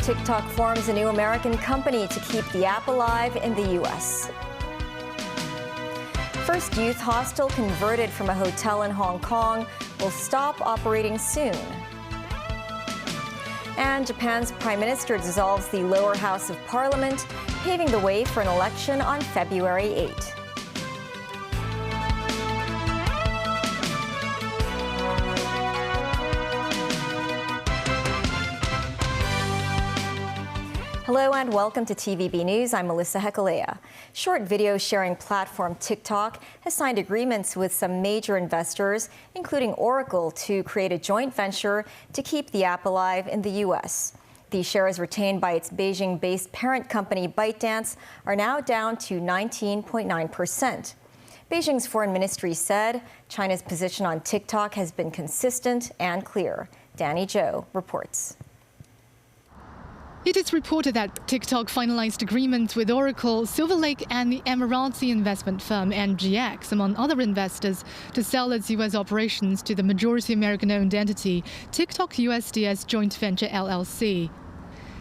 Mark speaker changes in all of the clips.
Speaker 1: TikTok forms a new American company to keep the app alive in the U.S. First youth hostel converted from a hotel in Hong Kong will stop operating soon. And Japan's Prime Minister dissolves the lower house of Parliament, paving the way for an election on February 8. Hello and welcome to TVB News. I'm Melissa Hekalea. Short video sharing platform TikTok has signed agreements with some major investors, including Oracle, to create a joint venture to keep the app alive in the U.S. The shares retained by its Beijing-based parent company ByteDance are now down to 19.9%. Beijing's foreign ministry said China's position on TikTok has been consistent and clear. Danny Zhou reports.
Speaker 2: It is reported that TikTok finalized agreements with Oracle, Silver Lake and the Emirati investment firm NGX, among other investors, to sell its U.S. operations to the majority American-owned entity, TikTok USDS Joint Venture LLC.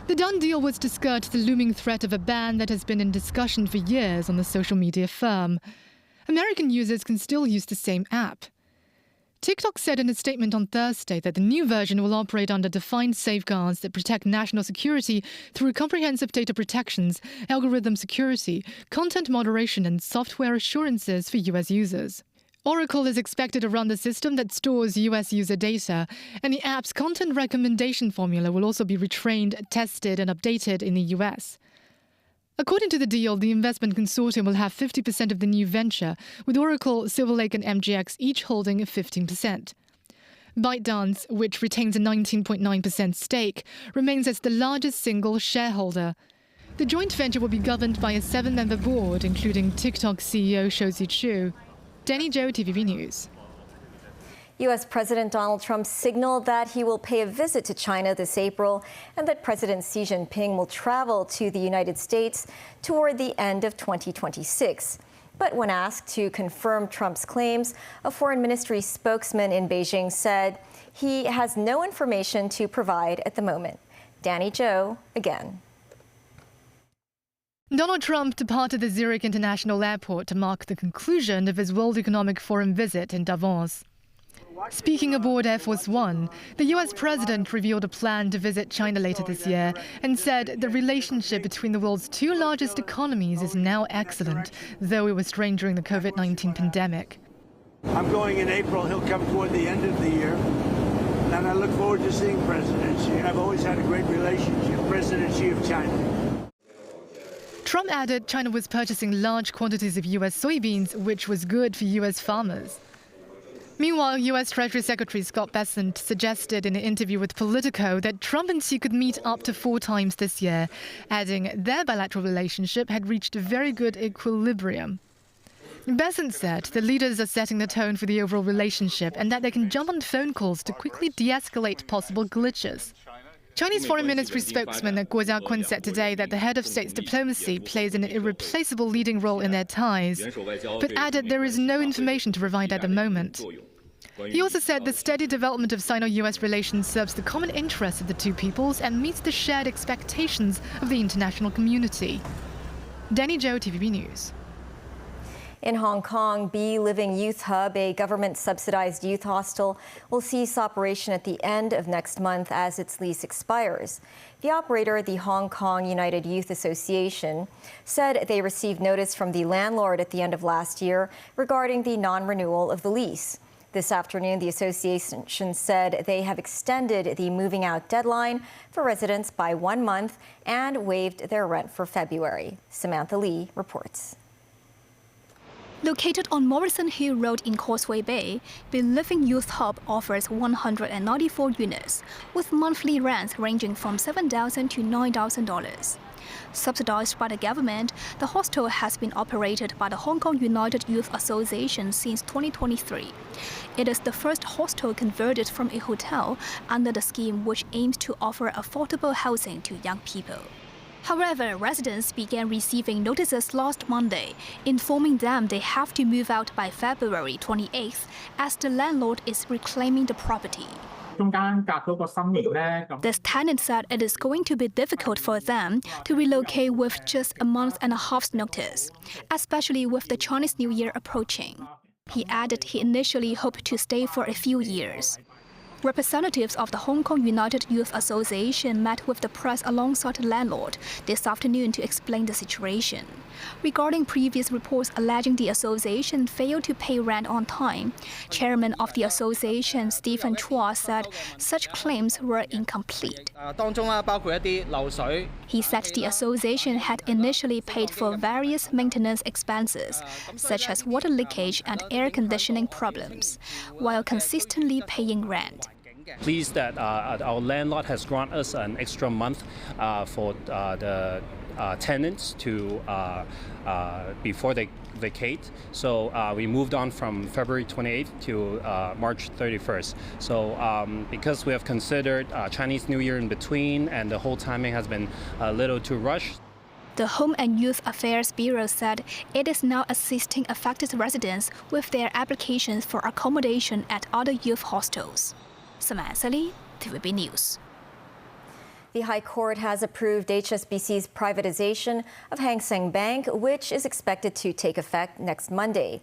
Speaker 2: The done deal was to skirt the looming threat of a ban that has been in discussion for years on the social media firm. American users can still use the same app. TikTok said in a statement on Thursday that the new version will operate under defined safeguards that protect national security through comprehensive data protections, algorithm security, content moderation, and software assurances for U.S. users. Oracle is expected to run the system that stores U.S. user data, and the app's content recommendation formula will also be retrained, tested, and updated in the U.S. According to the deal, the investment consortium will have 50% of the new venture, with Oracle, Silver Lake and MGX each holding 15%. ByteDance, which retains a 19.9% stake, remains as the largest single shareholder. The joint venture will be governed by a 7-member board, including TikTok CEO Shou Chu. Danny Zhou, TVB News.
Speaker 1: U.S. President Donald Trump signaled that he will pay a visit to China this April and that President Xi Jinping will travel to the United States toward the end of 2026. But when asked to confirm Trump's claims, a foreign ministry spokesman in Beijing said he has no information to provide at the moment. Danny Zhou again.
Speaker 2: Donald Trump departed the Zurich International Airport to mark the conclusion of his World Economic Forum visit in Davos. Speaking aboard Air Force One, the U.S. president revealed a plan to visit China later this year and said the relationship between the world's two largest economies is now excellent, though it was strained during the COVID-19 pandemic.
Speaker 3: I'm going in April. He'll come toward the end of the year. And I look forward to seeing President Xi. I've always had a great relationship. President Xi of China.
Speaker 2: Trump added China was purchasing large quantities of U.S. soybeans, which was good for U.S. farmers. Meanwhile, U.S. Treasury Secretary Scott Bessent suggested in an interview with Politico that Trump and Xi could meet up to 4 times this year, adding their bilateral relationship had reached a very good equilibrium. Bessent said the leaders are setting the tone for the overall relationship and that they can jump on phone calls to quickly de-escalate possible glitches. Chinese Foreign Ministry spokesman Guo Jiakun said today that the head of state's diplomacy plays an irreplaceable leading role in their ties, but added there is no information to provide at the moment. He also said the steady development of Sino-US relations serves the common interests of the two peoples and meets the shared expectations of the international community. Danny Zhou, TVB News.
Speaker 1: In Hong Kong, Be Living Youth Hub, a government-subsidized youth hostel, will cease operation at the end of next month as its lease expires. The operator, the Hong Kong United Youth Association, said they received notice from the landlord at the end of last year regarding the non-renewal of the lease. This afternoon, the association said they have extended the moving out deadline for residents by 1 month and waived their rent for February. Samantha Lee reports.
Speaker 4: Located on Morrison Hill Road in Causeway Bay, Be Living Youth Hub offers 194 units, with monthly rents ranging from $7,000 to $9,000. Subsidized by the government, the hostel has been operated by the Hong Kong United Youth Association since 2023. It is the first hostel converted from a hotel under the scheme, which aims to offer affordable housing to young people. However, residents began receiving notices last Monday, informing them they have to move out by February 28th as the landlord is reclaiming the property. This tenant said it is going to be difficult for them to relocate with just a month and a half's notice, especially with the Chinese New Year approaching. He added he initially hoped to stay for a few years. Representatives of the Hong Kong United Youth Association met with the press alongside the landlord this afternoon to explain the situation. Regarding previous reports alleging the association failed to pay rent on time, Chairman of the association, Stephen Chua, said such claims were incomplete. He said the association had initially paid for various maintenance expenses, such as water leakage and air conditioning problems, while consistently paying rent.
Speaker 5: Pleased that our landlord has granted us an extra month for the tenants to before they vacate. So we moved on from February 28th to March 31st. So because we have considered Chinese New Year in between and the whole timing has been a little too rushed.
Speaker 4: The Home and Youth Affairs Bureau said it is now assisting affected residents with their applications for accommodation at other youth hostels. Samantha Lee, TVB News.
Speaker 1: The High Court has approved HSBC's privatization of Hang Seng Bank, which is expected to take effect next Monday.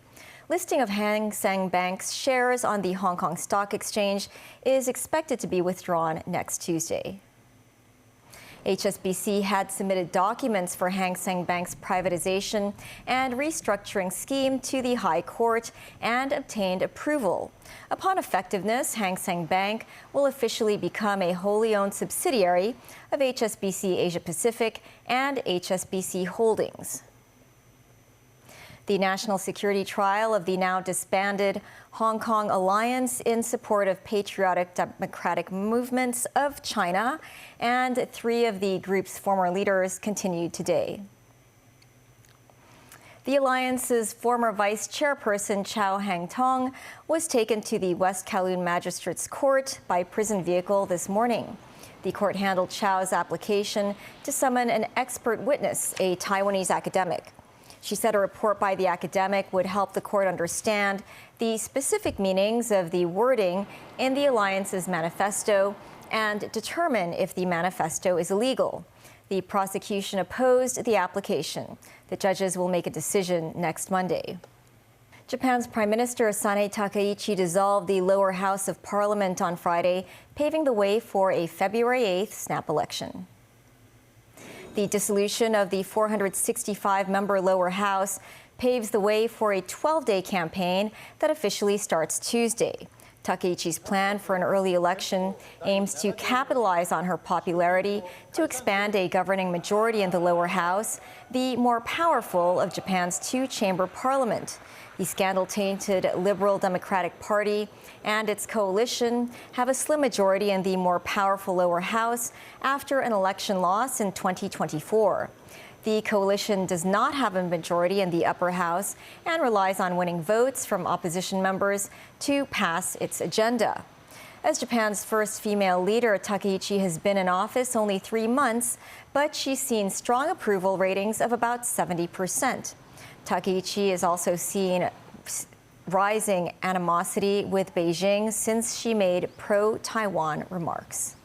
Speaker 1: Listing of Hang Seng Bank's shares on the Hong Kong Stock Exchange is expected to be withdrawn next Tuesday. HSBC had submitted documents for Hang Seng Bank's privatization and restructuring scheme to the High Court and obtained approval. Upon effectiveness, Hang Seng Bank will officially become a wholly owned subsidiary of HSBC Asia Pacific and HSBC Holdings. The national security trial of the now disbanded Hong Kong Alliance in support of patriotic democratic movements of China and 3 of the group's former leaders continued today. The alliance's former vice chairperson Chow Hang Tong was taken to the West Kowloon Magistrates Court by prison vehicle this morning. The court handled Chow's application to summon an expert witness, a Taiwanese academic. She said a report by the academic would help the court understand the specific meanings of the wording in the alliance's manifesto and determine if the manifesto is illegal. The prosecution opposed the application. The judges will make a decision next Monday. Japan's Prime Minister Sanae Takaichi dissolved the lower house of parliament on Friday, paving the way for a February 8th snap election. The dissolution of the 465-member lower house paves the way for a 12-day campaign that officially starts Tuesday. Takaichi's plan for an early election aims to capitalize on her popularity to expand a governing majority in the lower house, the more powerful of Japan's 2-chamber parliament. The scandal-tainted Liberal Democratic Party and its coalition have a slim majority in the more powerful lower house after an election loss in 2024. The coalition does not have a majority in the upper house and relies on winning votes from opposition members to pass its agenda. As Japan's first female leader, Takaichi has been in office only 3 months, but she's seen strong approval ratings of about 70%. Takaichi is also seen rising animosity with Beijing since she made pro-Taiwan remarks.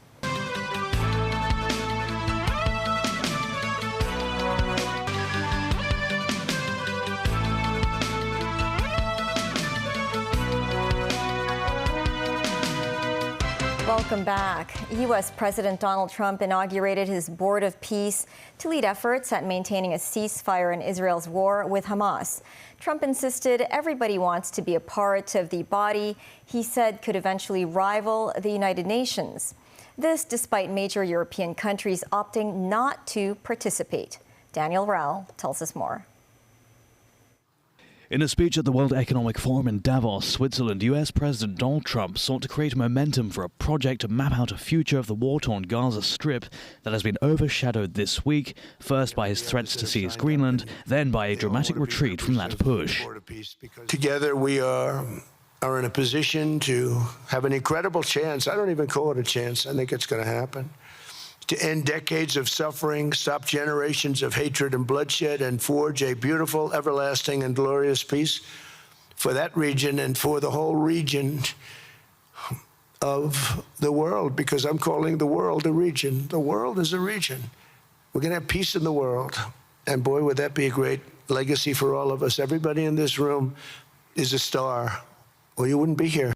Speaker 1: Welcome back. U.S. President Donald Trump inaugurated his Board of Peace to lead efforts at maintaining a ceasefire in Israel's war with Hamas. Trump insisted everybody wants to be a part of the body he said could eventually rival the United Nations. This despite major European countries opting not to participate. Daniel Rao tells us more.
Speaker 6: In a speech at the World Economic Forum in Davos, Switzerland, U.S. President Donald Trump sought to create momentum for a project to map out a future of the war-torn Gaza Strip that has been overshadowed this week, first by his threats to seize Greenland, then by a dramatic retreat from that push.
Speaker 3: Together we are in a position to have an incredible chance. I don't even call it a chance. I think it's going to happen. to end decades of suffering, stop generations of hatred and bloodshed, and forge a beautiful, everlasting, and glorious peace for that region and for the whole region of the world, because I'm calling the world a region. The world is a region. We're going to have peace in the world. And boy, would that be a great legacy for all of us. Everybody in this room is a star, or you wouldn't be here.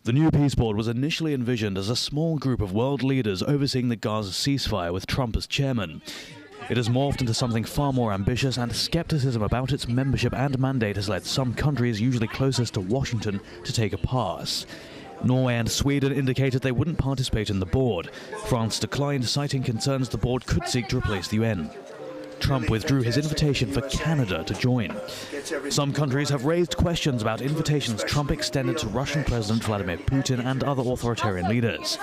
Speaker 6: The new peace board was initially envisioned as a small group of world leaders overseeing the Gaza ceasefire with Trump as chairman. It has morphed into something far more ambitious, and skepticism about its membership and mandate has led some countries, usually closest to Washington, to take a pass. Norway and Sweden indicated they wouldn't participate in the board. France declined, citing concerns the board could seek to replace the UN. Trump withdrew his invitation for Canada to join. Some countries have raised questions about invitations Trump extended to Russian President Vladimir Putin and other authoritarian leaders.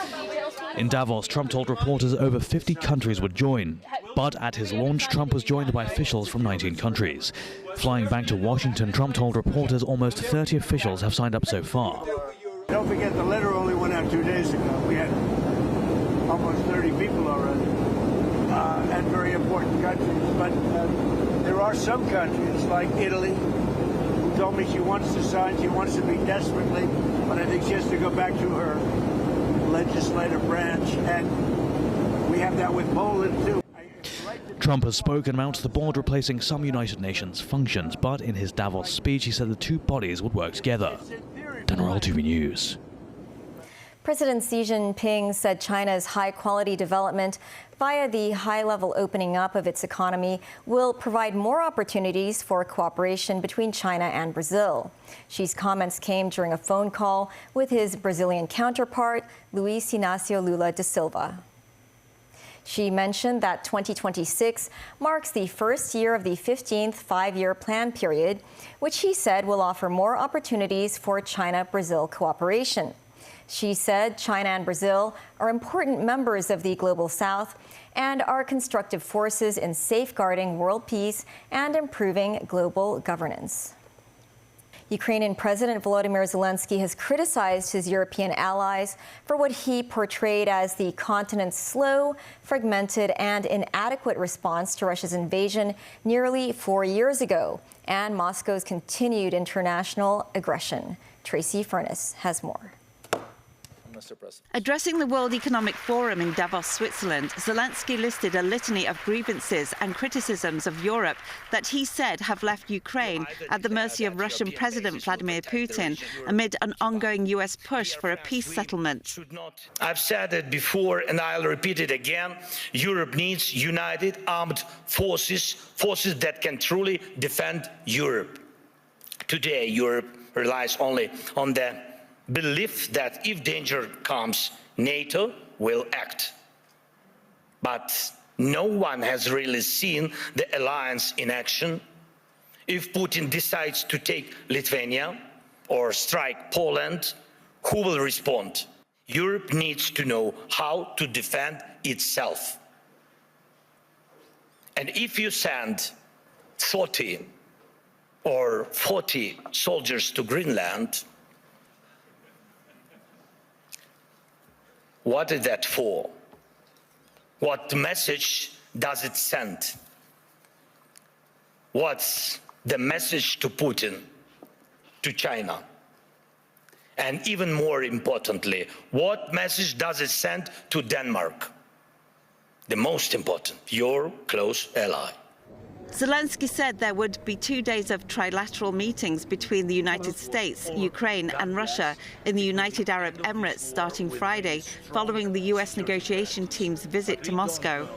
Speaker 6: In Davos, Trump told reporters over 50 countries would join. But at his launch, Trump was joined by officials from 19 countries. Flying back to Washington, Trump told reporters almost 30 officials have signed up so far.
Speaker 3: Don't forget, the letter only went out 2 days ago. We had almost 30 people already, and very important countries. But there are some countries, like Italy, who told me she wants to sign, she wants to be desperately, but I think she has to go back to her legislative branch, and we have that with Poland, too.
Speaker 6: Trump has spoken about the board replacing some United Nations functions, but in his Davos speech he said the two bodies would work together. General TV News.
Speaker 1: President Xi Jinping said China's high-quality development via the high-level opening up of its economy will provide more opportunities for cooperation between China and Brazil. Xi's comments came during a phone call with his Brazilian counterpart, Luiz Inácio Lula da Silva. Xi mentioned that 2026 marks the first year of the 15th five-year plan period, which he said will offer more opportunities for China-Brazil cooperation. Xi said China and Brazil are important members of the Global South and are constructive forces in safeguarding world peace and improving global governance. Ukrainian President Volodymyr Zelensky has criticized his European allies for what he portrayed as the continent's slow, fragmented, and inadequate response to Russia's invasion nearly 4 years ago, and Moscow's continued international aggression. Tracy Furness has more.
Speaker 7: Addressing the World Economic Forum in Davos, Switzerland, Zelensky listed a litany of grievances and criticisms of Europe that he said have left Ukraine at the mercy of Russian President Vladimir Putin amid an ongoing US push for a peace settlement.
Speaker 8: I've said it before and I'll repeat it again. Europe needs united armed forces that can truly defend Europe. Today, Europe relies only on the belief that if danger comes, NATO will act. But no one has really seen the alliance in action. If Putin decides to take Lithuania or strike Poland, who will respond? Europe needs to know how to defend itself. And if you send 30 or 40 soldiers to Greenland, what is that for? What message does it send? What's the message to Putin, to China? And even more importantly, what message does it send to Denmark? The most important, your close ally.
Speaker 7: Zelensky said there would be 2 days of trilateral meetings between the United States, Ukraine and Russia in the United Arab Emirates starting Friday, following the US negotiation team's visit to Moscow.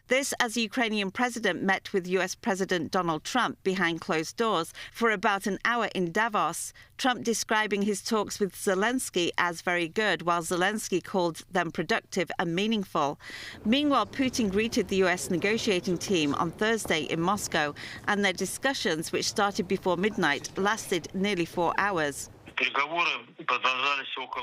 Speaker 7: This as the Ukrainian president met with US President Donald Trump behind closed doors for about an hour in Davos, Trump describing his talks with Zelensky as very good, while Zelensky called them productive and meaningful. Meanwhile, Putin greeted the US negotiating team on Thursday in Moscow, and their discussions, which started before midnight, lasted nearly 4 hours.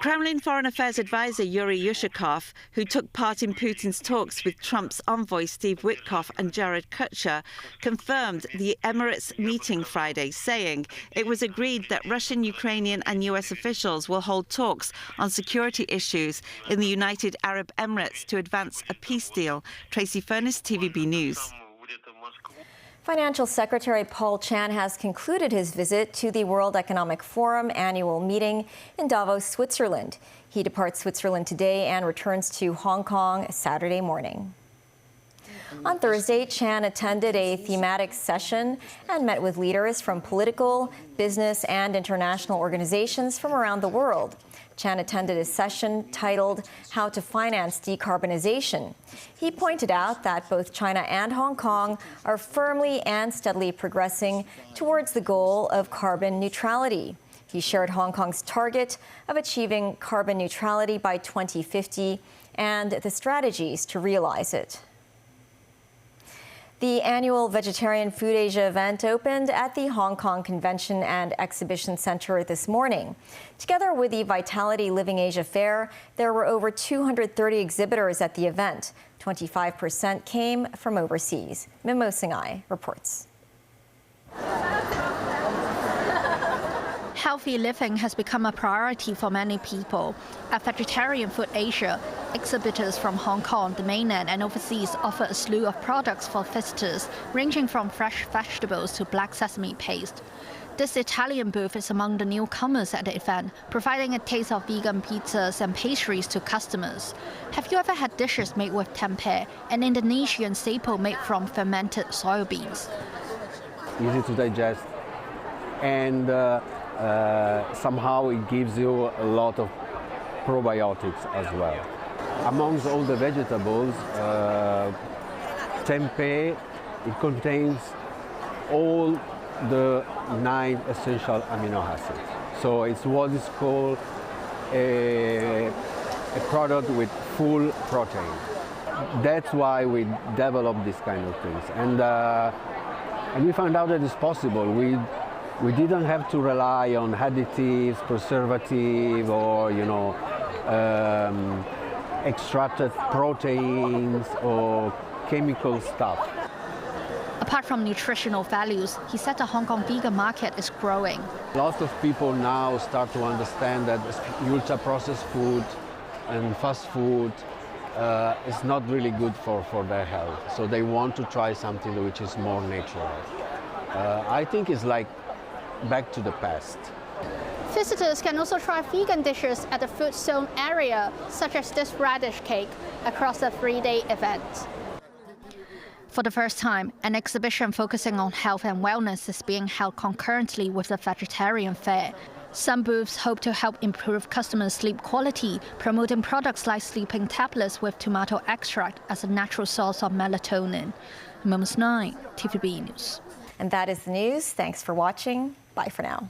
Speaker 7: Kremlin Foreign Affairs advisor Yuri Yushakov, who took part in Putin's talks with Trump's envoy Steve Witkoff and Jared Kushner, confirmed the Emirates meeting Friday, saying it was agreed that Russian, Ukrainian and US officials will hold talks on security issues in the United Arab Emirates to advance a peace deal. Tracy Furness, TVB News.
Speaker 1: Financial Secretary Paul Chan has concluded his visit to the World Economic Forum annual meeting in Davos, Switzerland. He departs Switzerland today and returns to Hong Kong Saturday morning. On Thursday, Chan attended a thematic session and met with leaders from political, business, and international organizations from around the world. Chan attended a session titled How to Finance Decarbonization. He pointed out that both China and Hong Kong are firmly and steadily progressing towards the goal of carbon neutrality. He shared Hong Kong's target of achieving carbon neutrality by 2050 and the strategies to realize it. The annual Vegetarian Food Asia event opened at the Hong Kong Convention and Exhibition Center this morning. Together with the Vitality Living Asia Fair, there were over 230 exhibitors at the event. 25% came from overseas. Mimo Singhai reports.
Speaker 9: Healthy living has become a priority for many people. At Vegetarian Food Asia, exhibitors from Hong Kong, the mainland and overseas offer a slew of products for visitors, ranging from fresh vegetables to black sesame paste. This Italian booth is among the newcomers at the event, providing a taste of vegan pizzas and pastries to customers. Have you ever had dishes made with tempeh, an Indonesian staple made from fermented soybeans?
Speaker 10: Easy to digest, and somehow it gives you a lot of probiotics as well. Amongst all the vegetables, tempeh, it contains all the 9 essential amino acids. So it's what is called a product with full protein. That's why we develop these kind of things. And we found out that it's possible. We didn't have to rely on additives, preservative, or extracted proteins or chemical stuff.
Speaker 9: Apart from nutritional values, he said the Hong Kong vegan market is growing.
Speaker 10: Lots of people now start to understand that ultra-processed food and fast food is not really good for their health. So they want to try something which is more natural. I think it's like back to the past.
Speaker 9: Visitors can also try vegan dishes at the food zone area, such as this radish cake, across a 3-day event. For the first time, an exhibition focusing on health and wellness is being held concurrently with the vegetarian fair. Some booths hope to help improve customers' sleep quality, promoting products like sleeping tablets with tomato extract as a natural source of melatonin. Mimo Singhai, TVB News.
Speaker 1: And that is the news. Thanks for watching. Bye for now.